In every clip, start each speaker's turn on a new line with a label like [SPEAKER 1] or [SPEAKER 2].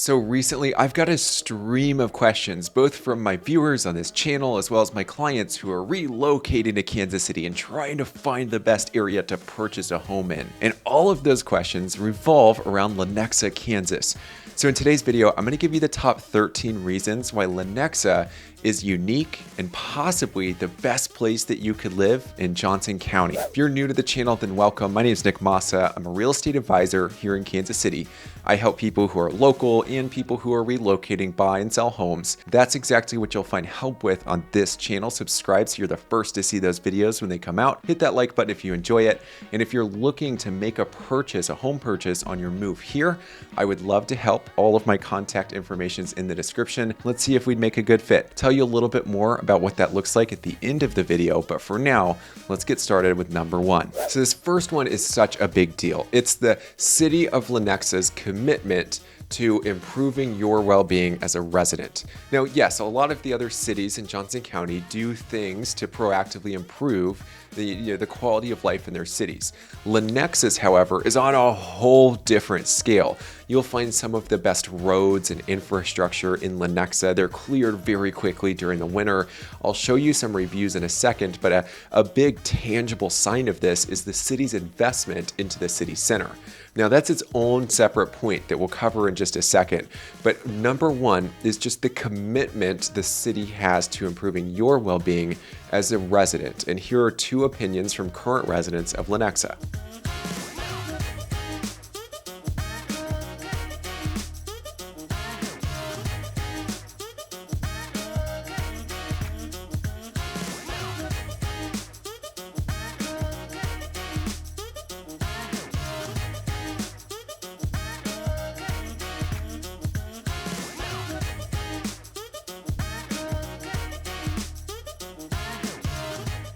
[SPEAKER 1] So recently, I've got a stream of questions, both from my viewers on this channel as well as my clients who are relocating to Kansas City and trying to find the best area to purchase a home in. And all of those questions revolve around Lenexa, Kansas. So in today's video, I'm going to give you the top 13 reasons why Lenexa is unique and possibly the best place that you could live in Johnson County. If you're new to the channel, then welcome. My name is Nick Massa. I'm a real estate advisor here in Kansas City. I help people who are local and people who are relocating, buy and sell homes. That's exactly what you'll find help with on this channel. Subscribe so you're the first to see those videos when they come out. Hit that like button if you enjoy it. And if you're looking to make a purchase, a home purchase on your move here, I would love to help. All of my contact information is in the description. Let's see if we'd make a good fit. Tell you a little bit more about what that looks like at the end of the video, but for now, let's get started with number one. So this first one is such a big deal. It's the city of Lenexa's commitment to improving your well-being as a resident. Now, yes, a lot of the other cities in Johnson County do things to proactively improve the quality of life in their cities. Lenexa's, however, is on a whole different scale. You'll find some of the best roads and infrastructure in Lenexa. They're cleared very quickly during the winter. I'll show you some reviews in a second, but a big tangible sign of this is the city's investment into the city center. Now, that's its own separate point that we'll cover in just a second. But number one is just the commitment the city has to improving your well-being as a resident. And here are two opinions from current residents of Lenexa.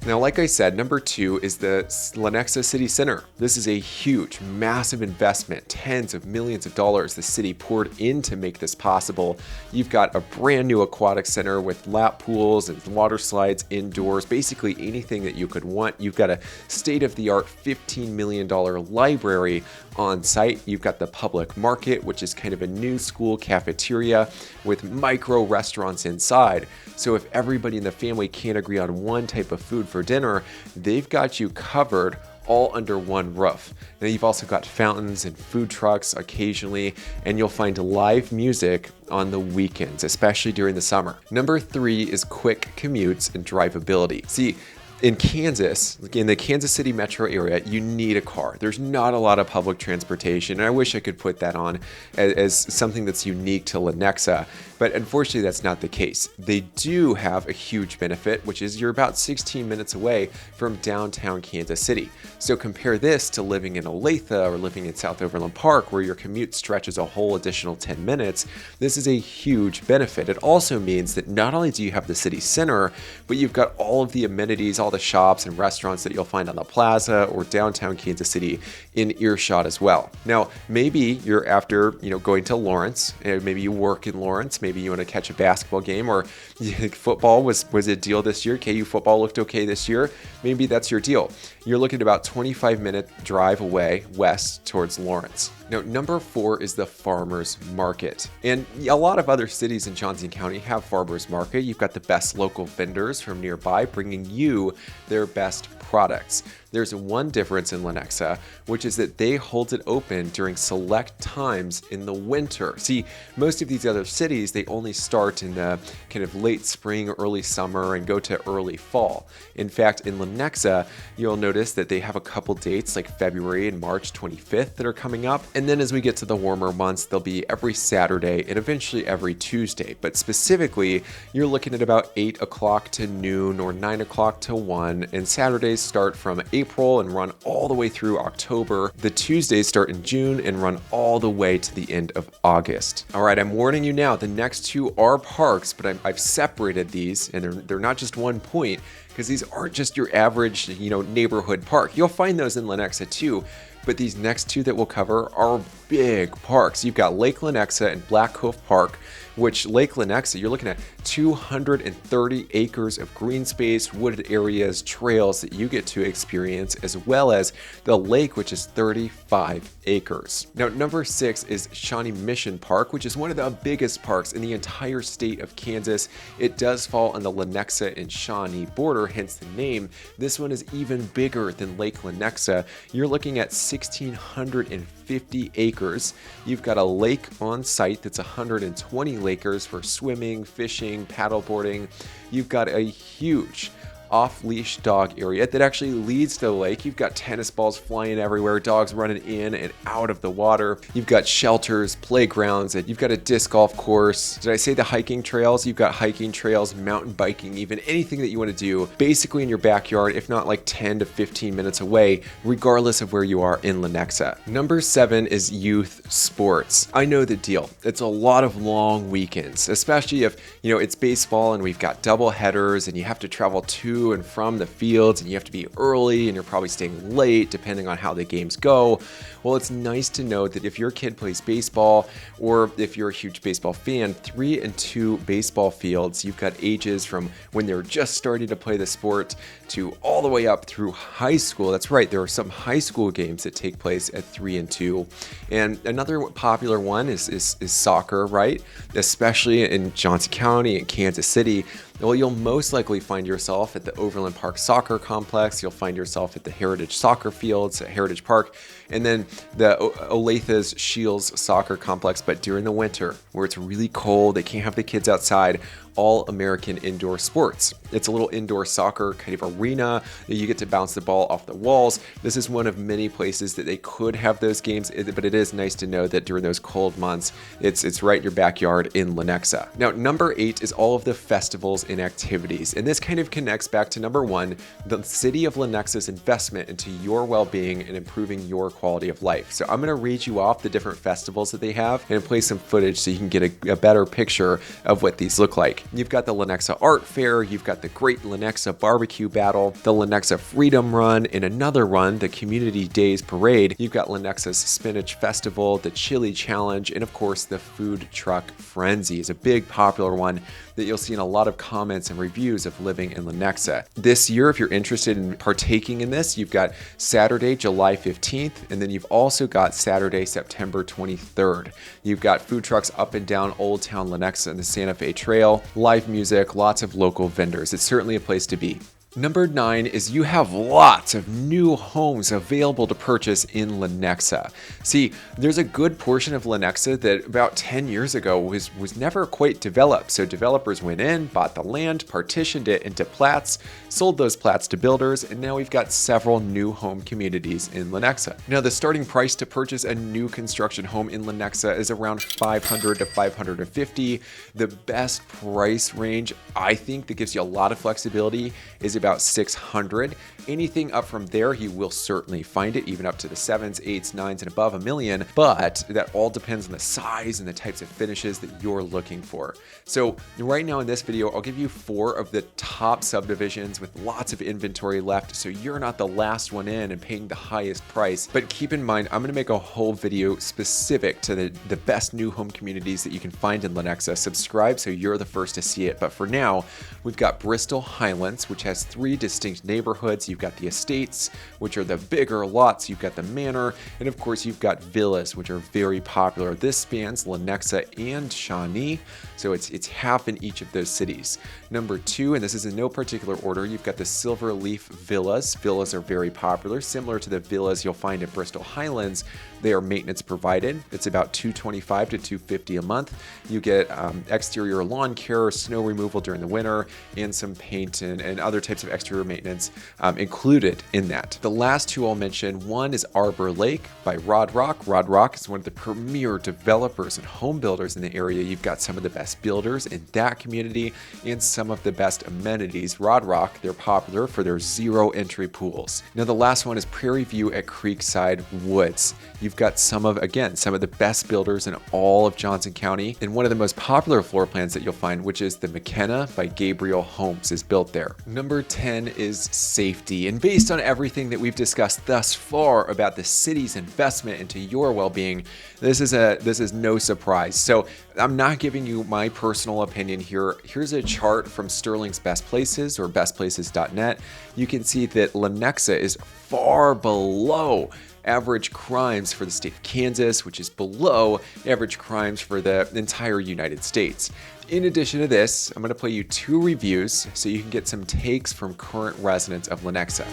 [SPEAKER 1] Now, like I said, number two is the Lenexa City Center. This is a huge, massive investment, tens of millions of dollars the city poured in to make this possible. You've got a brand new aquatic center with lap pools and water slides indoors, basically anything that you could want. You've got a state-of-the-art $15 million library on site. You've got the public market, which is kind of a new school cafeteria with micro restaurants inside. So if everybody in the family can't agree on one type of food for dinner, they've got you covered all under one roof. Now you've also got fountains and food trucks occasionally, and you'll find live music on the weekends, especially during the summer. Number three is quick commutes and drivability. See, in Kansas, in the Kansas City metro area, you need a car. There's not a lot of public transportation, and I wish I could put that on as something that's unique to Lenexa, but unfortunately that's not the case. They do have a huge benefit, which is you're about 16 minutes away from downtown Kansas City. So compare this to living in Olathe or living in South Overland Park, where your commute stretches a whole additional 10 minutes. This is a huge benefit. It also means that not only do you have the city center, but you've got all of the amenities, all the shops and restaurants that you'll find on the plaza or downtown Kansas City in earshot as well. Now, maybe you're after, going to Lawrence, and maybe you work in Lawrence, maybe you want to catch a basketball game, or football was a deal this year. KU football looked okay this year. Maybe that's your deal. You're looking at about 25-minute drive away west towards Lawrence. Now, number four is the farmers market. And a lot of other cities in Johnson County have farmers market. You've got the best local vendors from nearby bringing you their best products. There's one difference in Lenexa, which is that they hold it open during select times in the winter. See, most of these other cities, they only start in the kind of late spring, early summer, and go to early fall. In fact, in Lenexa, you'll notice that they have a couple dates like February and March 25th that are coming up. And then as we get to the warmer months, they'll be every Saturday and eventually every Tuesday. But specifically, you're looking at about 8 o'clock to noon or 9 o'clock to 1, and Saturdays start from April and run all the way through October. The Tuesdays start in June and run all the way to the end of August. All right, I'm warning you now, the next two are parks, but I've separated these, and they're not just one point, because these aren't just your average, neighborhood park. You'll find those in Lenexa too, But these next two that we'll cover are big parks. You've got Lake Lenexa and Black Hoof Park, which Lake Lenexa, you're looking at 230 acres of green space, wooded areas, trails that you get to experience, as well as the lake, which is 35 acres. Now, number 6 is Shawnee Mission Park, which is one of the biggest parks in the entire state of Kansas. It does fall on the Lenexa and Shawnee border, hence the name. This one is even bigger than Lake Lenexa. You're looking at 1,650 acres. You've got a lake on site that's 120 acres for swimming, fishing, paddleboarding. You've got a huge off-leash dog area that actually leads to the lake. You've got tennis balls flying everywhere, dogs running in and out of the water. You've got shelters, playgrounds, and you've got a disc golf course. Did I say the hiking trails? You've got hiking trails, mountain biking, even anything that you want to do basically in your backyard, if not like 10 to 15 minutes away, regardless of where you are in Lenexa. Number 7 is youth sports. I know the deal. It's a lot of long weekends, especially if, it's baseball and we've got double headers and you have to travel to and from the fields and you have to be early and you're probably staying late depending on how the games go. Well, it's nice to know that if your kid plays baseball or if you're a huge baseball fan, 3 and 2 baseball fields, you've got ages from when they're just starting to play the sport to all the way up through high school. That's right, there are some high school games that take place at 3 and 2. And another popular one is soccer, right? Especially in Johnson County and Kansas City. Well, you'll most likely find yourself at the Overland Park Soccer Complex. You'll find yourself at the Heritage Soccer Fields at Heritage Park, and then the Olathe's Shields Soccer Complex. But during the winter, where it's really cold, they can't have the kids outside, all-American indoor sports. It's a little indoor soccer kind of arena that you get to bounce the ball off the walls. This is one of many places that they could have those games, but it is nice to know that during those cold months, it's right in your backyard in Lenexa. Now, number 8 is all of the festivals and activities, and this kind of connects back to number 1, the city of Lenexa's investment into your well-being and improving your quality of life. So I'm going to read you off the different festivals that they have and play some footage so you can get a better picture of what these look like. You've got the Lenexa Art Fair, you've got the Great Lenexa Barbecue Battle, the Lenexa Freedom Run, and another run, the Community Days Parade. You've got Lenexa's Spinach Festival, the Chili Challenge, and of course the Food Truck Frenzy is a big popular one that you'll see in a lot of comments and reviews of living in Lenexa. This year, if you're interested in partaking in this, you've got Saturday, July 15th, and then you've also got Saturday, September 23rd. You've got food trucks up and down Old Town Lenexa and the Santa Fe Trail, live music, lots of local vendors. It's certainly a place to be. Number 9 is you have lots of new homes available to purchase in Lenexa. See, there's a good portion of Lenexa that about 10 years ago was never quite developed. So developers went in, bought the land, partitioned it into plats, sold those plats to builders, and now we've got several new home communities in Lenexa. Now, the starting price to purchase a new construction home in Lenexa is around $500 to $550. The best price range, I think, that gives you a lot of flexibility is about $600. Anything up from there, you will certainly find it, even up to the 7s, 8s, 9s, and above $1 million. But that all depends on the size and the types of finishes that you're looking for. So right now in this video, I'll give you 4 of the top subdivisions with lots of inventory left, so you're not the last one in and paying the highest price. But keep in mind, I'm going to make a whole video specific to the best new home communities that you can find in Lenexa. Subscribe so you're the first to see it. But for now, we've got Bristol Highlands, which has 3 distinct neighborhoods. You've got the estates, which are the bigger lots. You've got the manor, and of course you've got villas, which are very popular. This spans Lenexa and Shawnee, so it's half in each of those cities. Number 2, and this is in no particular order, you've got the Silverleaf Villas. Villas are very popular, similar to the villas you'll find in Bristol Highlands. They are maintenance provided. It's about $225 to $250 a month. You get exterior lawn care, snow removal during the winter, and some paint and other types of exterior maintenance included in that. The last 2 I'll mention, one is Arbor Lake by Rod Rock. Rod Rock is one of the premier developers and home builders in the area. You've got some of the best builders in that community and some of the best amenities. Rod Rock, they're popular for their 0 entry pools. Now the last one is Prairie View at Creekside Woods. You've got some of the best builders in all of Johnson County, and one of the most popular floor plans that you'll find, which is the McKenna by Gabriel Homes, is built there. Number 10 is safety. And based on everything that we've discussed thus far about the city's investment into your well-being, this is no surprise. So I'm not giving you my personal opinion here. Here's a chart from Sterling's Best Places or bestplaces.net. You can see that Lenexa is far below average crimes for the state of Kansas, which is below average crimes for the entire United States. In addition to this, I'm going to play you 2 reviews so you can get some takes from current residents of Lenexa.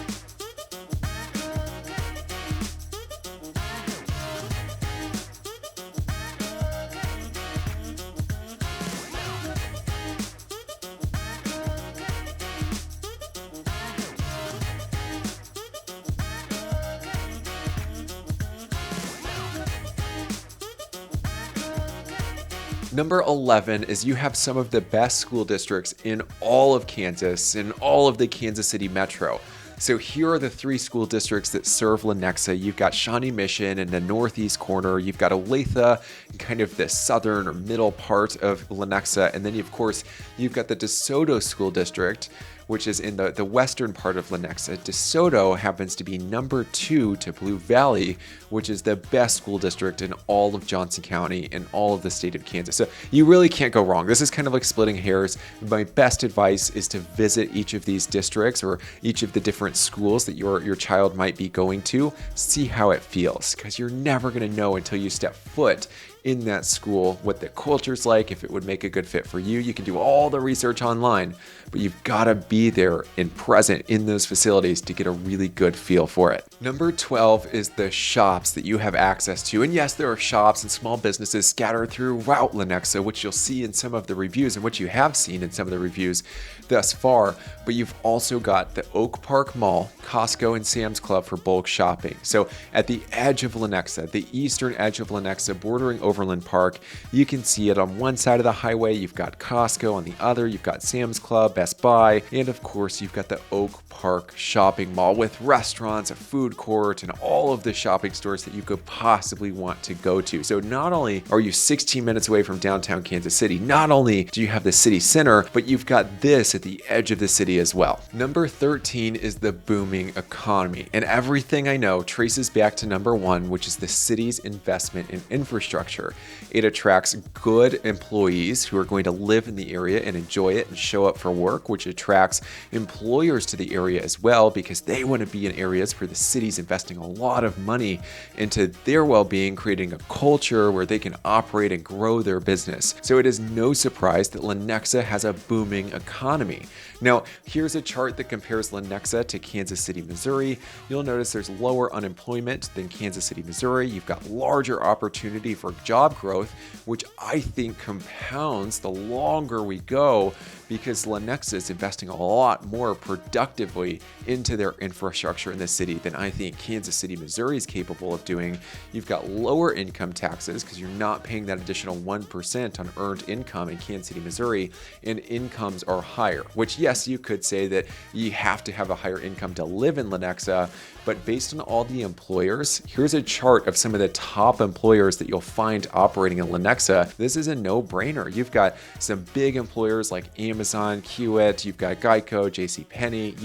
[SPEAKER 1] Number 11 is you have some of the best school districts in all of Kansas, in all of the Kansas City metro. So here are the 3 school districts that serve Lenexa. You've got Shawnee Mission in the northeast corner. You've got Olathe in kind of the southern or middle part of Lenexa. And then, of course, you've got the DeSoto School District, which is in the western part of Lenexa. DeSoto happens to be number 2 to Blue Valley, which is the best school district in all of Johnson County and all of the state of Kansas. So you really can't go wrong. This is kind of like splitting hairs. My best advice is to visit each of these districts or each of the different schools that your child might be going to, see how it feels, because you're never gonna know until you step foot in that school what the culture's like, if it would make a good fit for you. You can do all the research online, but you've gotta be there and present in those facilities to get a really good feel for it. Number 12 is the shops that you have access to. And yes, there are shops and small businesses scattered throughout Lenexa, which you'll see in some of the reviews and what you have seen in some of the reviews thus far. But you've also got the Oak Park Mall, Costco, and Sam's Club for bulk shopping. So at the edge of Lenexa, the eastern edge of Lenexa, bordering Overland Park, you can see it on one side of the highway. You've got Costco, on the other you've got Sam's Club, Best Buy, and of course you've got the Oak Park shopping mall with restaurants, a food court, and all of the shopping stores that you could possibly want to go to. So not only are you 16 minutes away from downtown Kansas City, not only do you have the city center, but you've got this at the edge of the city as well. Number 13 is the booming economy, and everything I know traces back to number 1, which is the city's investment in infrastructure. It attracts good employees who are going to live in the area and enjoy it and show up for work, which attracts employers to the area as well, because they want to be in areas where the city's investing a lot of money into their well-being, creating a culture where they can operate and grow their business. So it is no surprise that Lenexa has a booming economy. Now, here's a chart that compares Lenexa to Kansas City, Missouri. You'll notice there's lower unemployment than Kansas City, Missouri. You've got larger opportunity for job growth, which I think compounds the longer we go, because Lenexa is investing a lot more productively into their infrastructure in the city than I think Kansas City, Missouri is capable of doing. You've got lower income taxes because you're not paying that additional 1% on earned income in Kansas City, Missouri, and incomes are higher, which yes, you could say that you have to have a higher income to live in Lenexa, but based on all the employers, here's a chart of some of the top employers that you'll find operating in Lenexa. This is a no-brainer. You've got some big employers like Amazon, Kiewit, you've got Geico, JCPenney,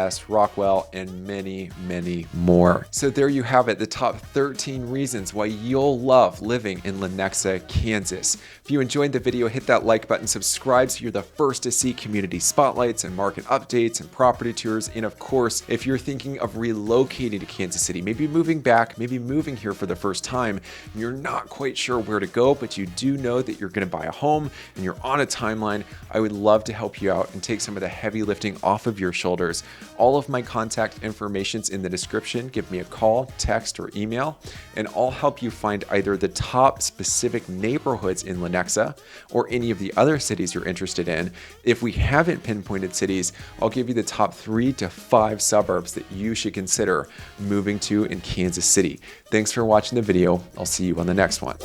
[SPEAKER 1] UPS, Rockwell, and many, many more. So there you have it, the top 13 reasons why you'll love living in Lenexa, Kansas. If you enjoyed the video, hit that like button, subscribe so you're the first to see community spotlights and market updates and property tours. And of course, if you're thinking of relocating to Kansas City, maybe moving back, maybe moving here for the first time, and you're not quite sure where to go, but you do know that you're going to buy a home and you're on a timeline, I would love to help you out and take some of the heavy lifting off of your shoulders. All of my contact information's in the description. Give me a call, text, or email, and I'll help you find either the top specific neighborhoods in Lenexa or any of the other cities you're interested in. If we haven't pinpointed cities, I'll give you the top 3 to 5 suburbs that you should consider moving to in Kansas City. Thanks for watching the video. I'll see you on the next one.